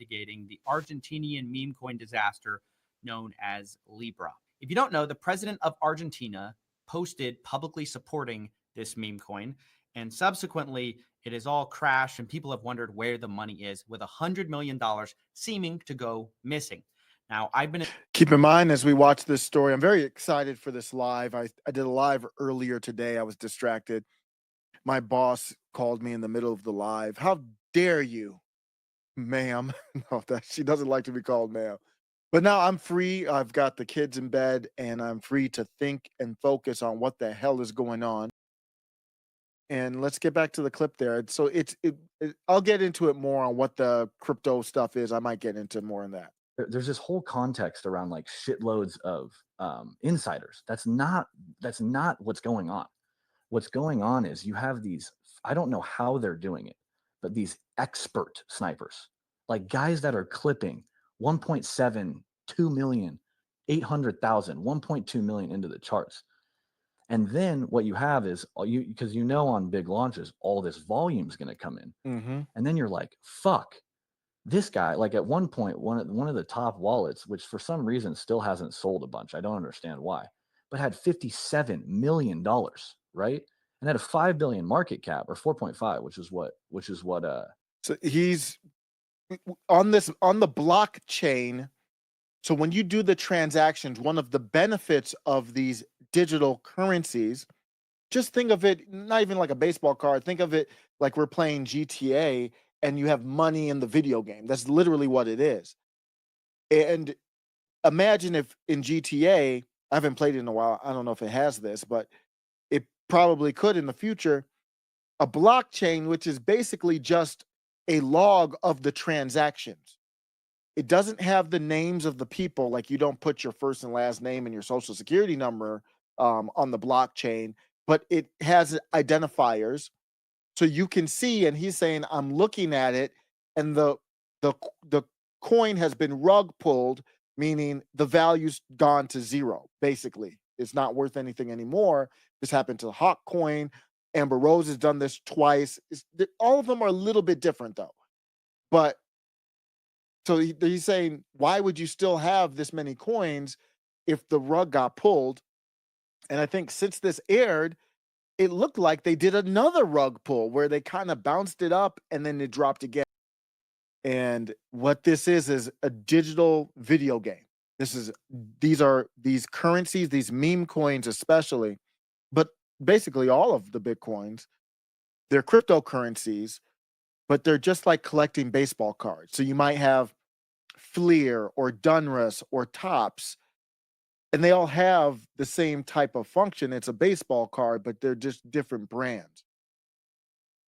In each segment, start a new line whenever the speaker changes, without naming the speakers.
investigating the Argentinian meme coin disaster known as Libra. If you don't know, the president of Argentina posted publicly supporting this meme coin, and subsequently it has all crashed and people have wondered where the money is, with $100 million seeming to go missing. Now,
keep in mind as we watch this story, I'm very excited for this live. I did a live earlier today. I was distracted. My boss called me in the middle of the live. How dare you, ma'am? No, she doesn't like to be called ma'am. But now I'm free. I've got the kids in bed and I'm free to think and focus on what the hell is going on. And let's get back to the clip there. So I'll get into it more on what the crypto stuff is. I might get into more on that.
There's this whole context around like shitloads of insiders. That's not what's going on. What's going on is you have these, I don't know how they're doing it, but these expert snipers, like guys that are clipping 1.7, 2 million, 800,000, 1.2 million into the charts. And then what you have is because on big launches, all this volume is going to come in.
Mm-hmm.
And then you're like, fuck, this guy, like at one point, one of the top wallets, which for some reason still hasn't sold a bunch. I don't understand why, but had $57 million, right? And had a 5 billion market cap, or 4.5, which is what
so he's on the blockchain. So when you do the transactions, one of the benefits of these digital currencies, just think of it not even like a baseball card. Think of it like we're playing GTA and you have money in the video game. That's literally what it is. And imagine if in GTA, I haven't played it in a while. I don't know if it has this, but it probably could in the future. A blockchain, which is basically just a log of the transactions. It doesn't have the names of the people, like you don't put your first and last name and your social security number on the blockchain, but it has identifiers. So you can see, and he's saying, I'm looking at it, and the coin has been rug pulled, meaning the value's gone to zero, basically. It's not worth anything anymore. This happened to the Hawk coin. Amber Rose has done this twice. All of them are a little bit different, though. But so he's saying, why would you still have this many coins if the rug got pulled? And I think since this aired, it looked like they did another rug pull where they kind of bounced it up and then it dropped again. And what this is a digital video game. These are these currencies, these meme coins especially, but basically all of the Bitcoins, they're cryptocurrencies, but they're just like collecting baseball cards. So you might have Fleer or Dunruss or Topps, and they all have the same type of function. It's a baseball card, but they're just different brands.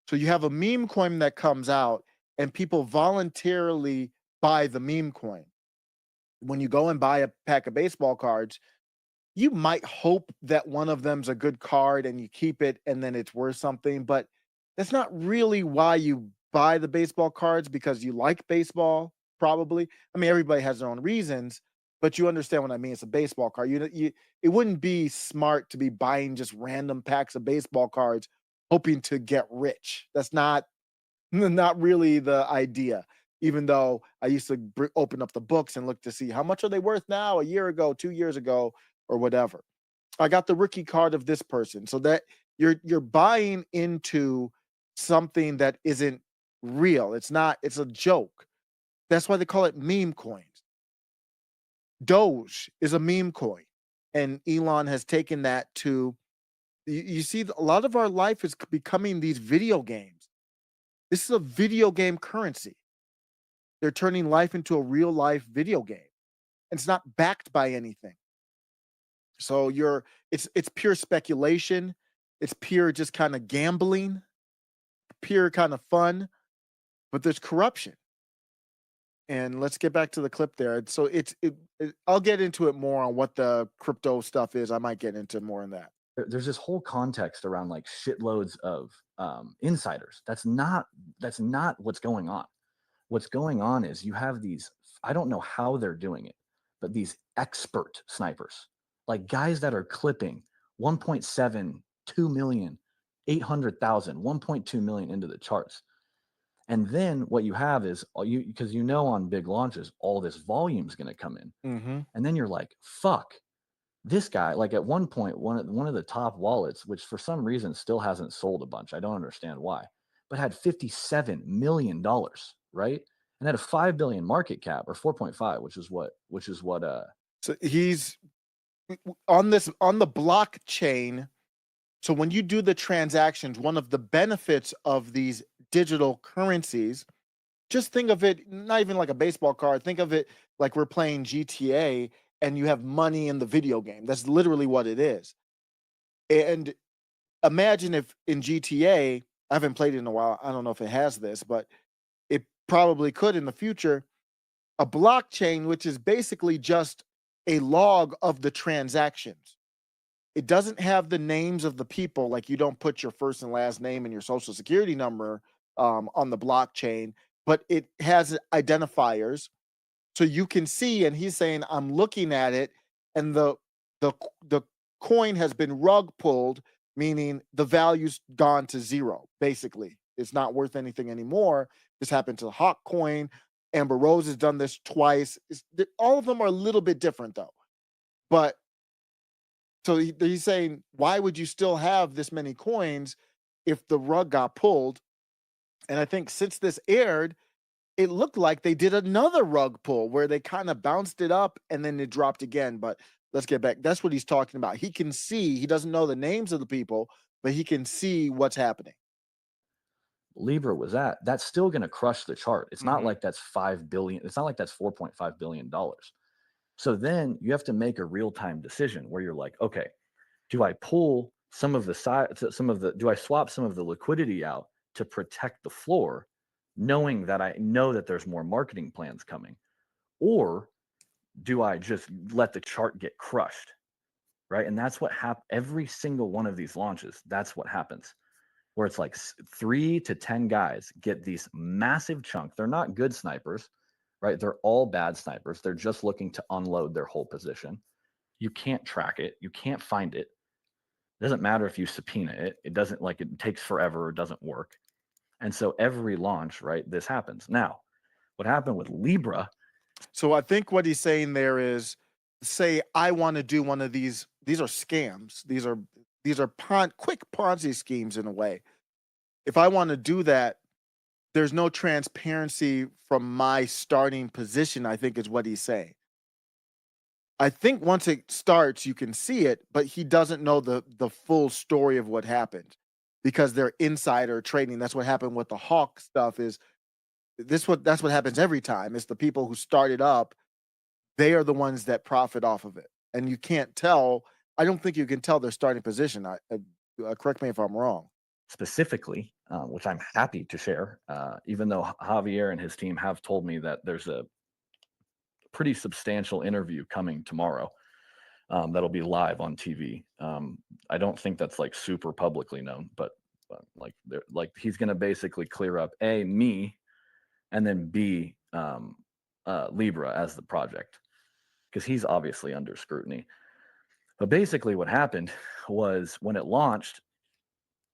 So you have a meme coin that comes out and people voluntarily buy the meme coin. When you go and buy a pack of baseball cards, you might hope that one of them's a good card and you keep it and then it's worth something, but that's not really why you buy the baseball cards, because you like baseball, probably. I mean, everybody has their own reasons, but you understand what I mean. It's a baseball card. It wouldn't be smart to be buying just random packs of baseball cards hoping to get rich. That's not really the idea. Even though I used to open up the books and look to see how much are they worth now, a year ago, 2 years ago, or whatever. I got the rookie card of this person, so that you're buying into something that isn't real. It's a joke. That's why they call it meme coins. Doge is a meme coin, and Elon has taken that to, you see, a lot of our life is becoming these video games. This is a video game currency. They're turning life into a real life video game. It's not backed by anything. So it's pure speculation. It's pure just kind of gambling, pure kind of fun, but there's corruption. And let's get back to the clip there. So I'll get into it more on what the crypto stuff is. I might get into more on that.
There's this whole context around like shitloads of insiders. That's not what's going on. What's going on is you have these, I don't know how they're doing it, but these expert snipers, like guys that are clipping 1.7, 2 million, 800,000, 1.2 million into the charts. And then what you have is because on big launches, all this volume is going to come in.
Mm-hmm.
And then you're like, fuck, this guy, like at one point, one of the top wallets, which for some reason still hasn't sold a bunch. I don't understand why, but had $57 million, right? And had a 5 billion market cap, or 4.5, which is what
So he's on the blockchain. So when you do the transactions, one of the benefits of these digital currencies, just think of it not even like a baseball card. Think of it like we're playing GTA and you have money in the video game. That's literally what it is. And imagine if in GTA, I haven't played it in a while. I don't know if it has this, but it probably could in the future. A blockchain, which is basically just a log of the transactions. It doesn't have the names of the people, like you don't put your first and last name and your social security number on the blockchain, but it has identifiers so you can see. And he's saying, I'm looking at it, and the coin has been rug pulled, meaning the value's gone to zero. Basically, it's not worth anything anymore. This happened to the Hawk coin. Amber Rose has done this twice. All of them are a little bit different though. But so he's saying, why would you still have this many coins if the rug got pulled? And I think since this aired, it looked like they did another rug pull where they kind of bounced it up and then it dropped again. But let's get back. That's what he's talking about. He can see, he doesn't know the names of the people, but he can see what's happening.
Libra was at. That's still going to crush the chart. It's not
Mhm.
like that's 5 billion. It's not like that's $4.5 billion. So then you have to make a real-time decision where you're like, okay, do I pull some of the do I swap some of the liquidity out to protect the floor, knowing that I know that there's more marketing plans coming? Or do I just let the chart get crushed? Right. And that's what happens every single one of these launches. That's what happens, where it's like 3 to 10 guys get these massive chunks. They're not good snipers, right? They're all bad snipers. They're just looking to unload their whole position. You can't track it. You can't find it. It doesn't matter if you subpoena it. It doesn't, like, it takes forever. It doesn't work. And so every launch, right, this happens. Now, what happened with Libra?
So I think what he's saying there is, say I want to do one of these. These are scams. These are quick Ponzi schemes in a way. If I want to do that, there's no transparency from my starting position, I think is what he's saying. I think once it starts, you can see it, but he doesn't know the full story of what happened because they're insider trading. That's what happened with the Hawk stuff. That's what happens every time. It's the people who started up, they are the ones that profit off of it. And you can't tell. I don't think you can tell their starting position. Correct me if I'm wrong.
Specifically, which I'm happy to share, even though Javier and his team have told me that there's a pretty substantial interview coming tomorrow that'll be live on TV. I don't think that's like super publicly known, but like he's going to basically clear up me, and then B, Libra as the project, because he's obviously under scrutiny. But basically, what happened was when it launched,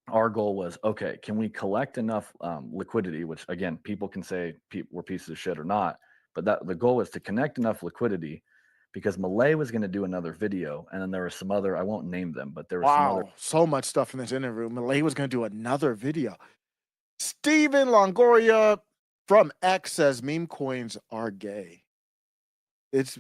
our goal was, okay, can we collect enough liquidity, which again, people can say we're pieces of shit or not, but that the goal was to connect enough liquidity, because Milei was going to do another video, and then there were some other, I won't name them, but there were some other.
Wow, so much stuff in this interview. Milei was going to do another video. Steven Longoria from X says meme coins are gay. It's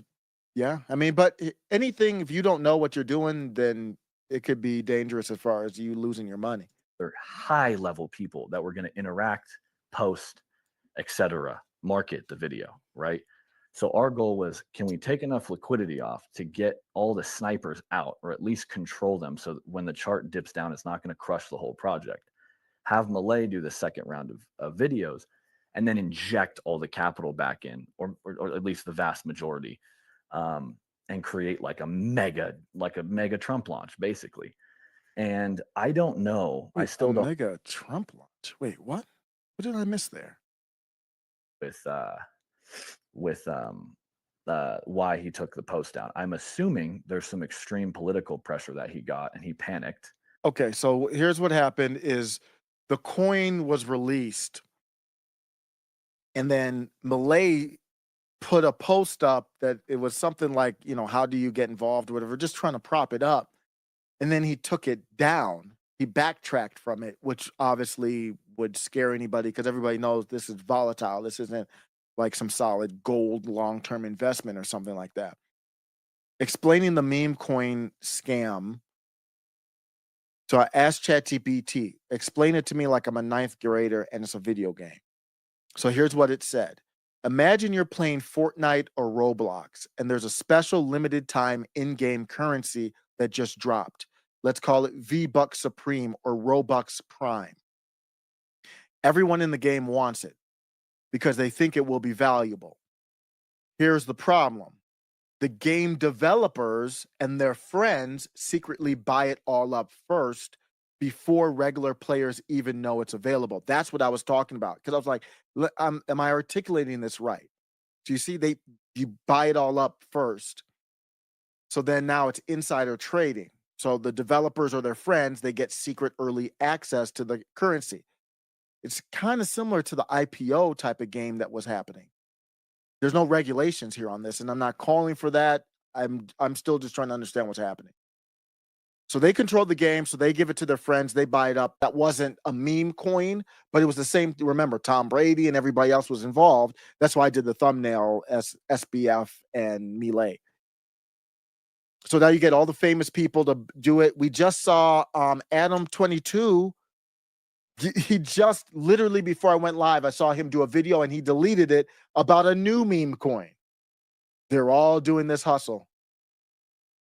yeah. I mean, but anything, if you don't know what you're doing, then it could be dangerous as far as you losing your money.
They're high level people that were going to interact, post, etc., market the video, right? So our goal was, can we take enough liquidity off to get all the snipers out, or at least control them, so that when the chart dips down, it's not going to crush the whole project. Have Milei do the second round of videos, and then inject all the capital back in, or at least the vast majority, and create like a mega Trump launch, basically. And I don't know. I
Wait,
still don't
mega Trump launch. Wait, what? What did I miss there?
with why he took the post down. I'm assuming there's some extreme political pressure that he got, and he panicked.
Okay, so here's what happened: is the coin was released, And then Milei put a post up that it was something like, how do you get involved or whatever, just trying to prop it up. And then he took it down. He backtracked from it, which obviously would scare anybody because everybody knows this is volatile. This isn't like some solid gold long-term investment or something like that. Explaining the meme coin scam. So I asked ChatGPT, explain it to me like I'm a ninth grader and it's a video game. So here's what it said. Imagine you're playing Fortnite or Roblox and there's a special limited time in-game currency that just dropped. Let's call it V-Bucks Supreme or Robux Prime. Everyone in the game wants it because they think it will be valuable. Here's the problem. The game developers and their friends secretly buy it all up first before regular players even know it's available. That's what I was talking about. Because I was like, am I articulating this right? So you see, you buy it all up first. So then now it's insider trading. So the developers or their friends, they get secret early access to the currency. It's kind of similar to the IPO type of game that was happening. There's no regulations here on this, and I'm not calling for that. I'm still just trying to understand what's happening. So they control the game, so they give it to their friends, they buy it up. That wasn't a meme coin, but it was the same. Remember, Tom Brady and everybody else was involved. That's why I did the thumbnail as SBF and Milei. So now you get all the famous people to do it. We just saw Adam 22. He just literally before I went live, I saw him do a video and he deleted it about a new meme coin. They're all doing this hustle.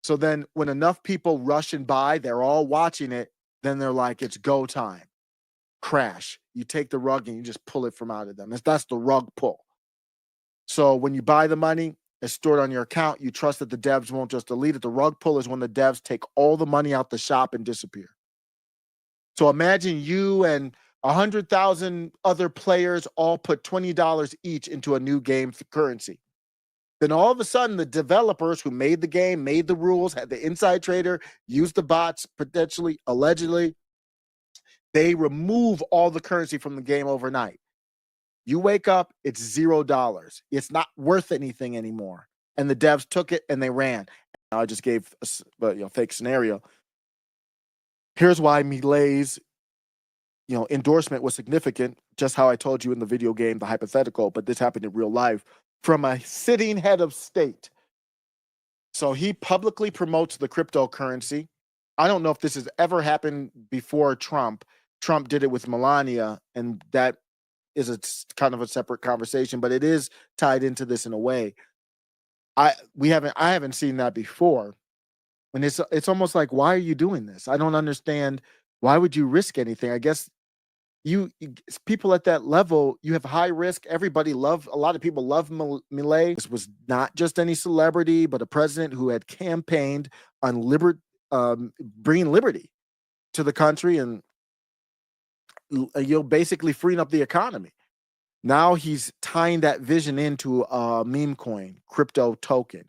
So then when enough people rush and buy, they're all watching it. Then they're like, it's go time. Crash. You take the rug and you just pull it from out of them. That's the rug pull. So when you buy the money, it's stored on your account. You trust that the devs won't just delete it. The rug pull is when the devs take all the money out the shop and disappear. So imagine you and 100,000 other players all put $20 each into a new game currency. Then all of a sudden, the developers who made the game, made the rules, had the inside trader, used the bots, potentially, allegedly, they remove all the currency from the game overnight. You wake up, it's $0. It's not worth anything anymore. And the devs took it and they ran. I just gave a fake scenario. Here's why Milei's endorsement was significant, just how I told you in the video game, the hypothetical, but this happened in real life, from a sitting head of state. So he publicly promotes the cryptocurrency. I don't know if this has ever happened before Trump. Trump did it with Melania, and that is kind of a separate conversation, but it is tied into this in a way. I haven't seen that before. And it's almost like, why are you doing this? I don't understand. Why would you risk anything? I guess people at that level, you have high risk. A lot of people love Milei. This was not just any celebrity, but a president who had campaigned on bringing liberty to the country and basically freeing up the economy. Now he's tying that vision into a meme coin, crypto token.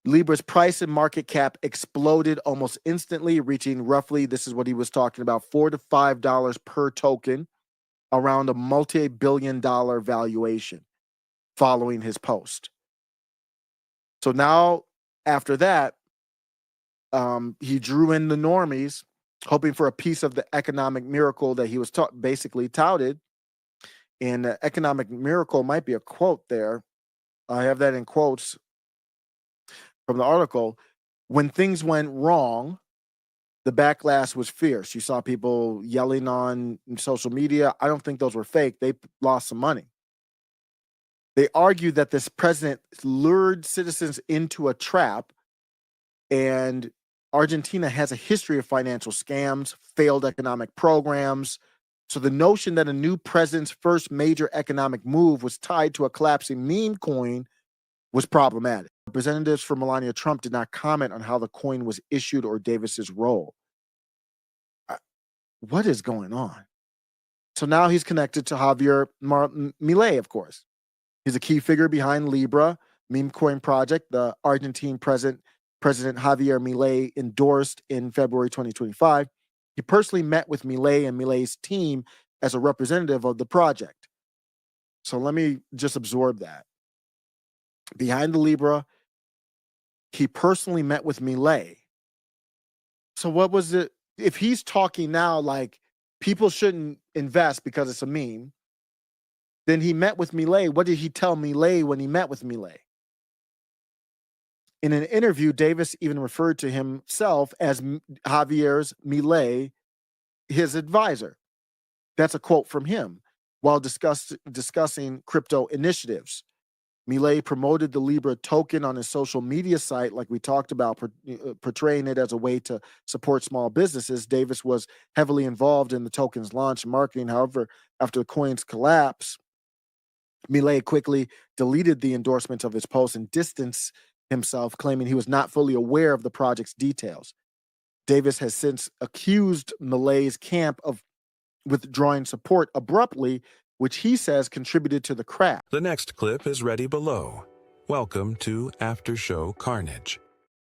Libra's price and market cap exploded almost instantly, reaching roughly, this is what he was talking about, $4 to $5 per token, around a multi-billion-dollar valuation following his post. So now, after that, he drew in the normies, hoping for a piece of the economic miracle that he was basically touted. And the economic miracle might be a quote there. I have that in quotes from the article. When things went wrong, the backlash was fierce. You saw people yelling on social media. I don't think those were fake. They lost some money. They argued that this president lured citizens into a trap, and Argentina has a history of financial scams, failed economic programs. So the notion that a new president's first major economic move was tied to a collapsing meme coin was problematic. Representatives for Melania Trump did not comment on how the coin was issued or Davis's role. What is going on? So now he's connected to Javier Milei, of course. He's a key figure behind Libra, meme coin project, the Argentine President Javier Milei endorsed in February 2025. He personally met with Milei and Milei's team as a representative of the project. So let me just absorb that. Behind the Libra, he personally met with Milei. So what was it? If he's talking now like people shouldn't invest because it's a meme, then he met with Milei. What did he tell Milei when he met with Milei? In an interview, Davis even referred to himself as Javier's Milei, his advisor. That's a quote from him while discussing crypto initiatives. Milei promoted the Libra token on his social media site, like we talked about, portraying it as a way to support small businesses. Davis was heavily involved in the token's launch and marketing. However, after the coin's collapse, Milei quickly deleted the endorsements of his post and distanced himself, claiming he was not fully aware of the project's details. Davis has since accused Milei's camp of withdrawing support abruptly, which he says contributed to the crash.
The next clip is ready below. Welcome to After Show Carnage.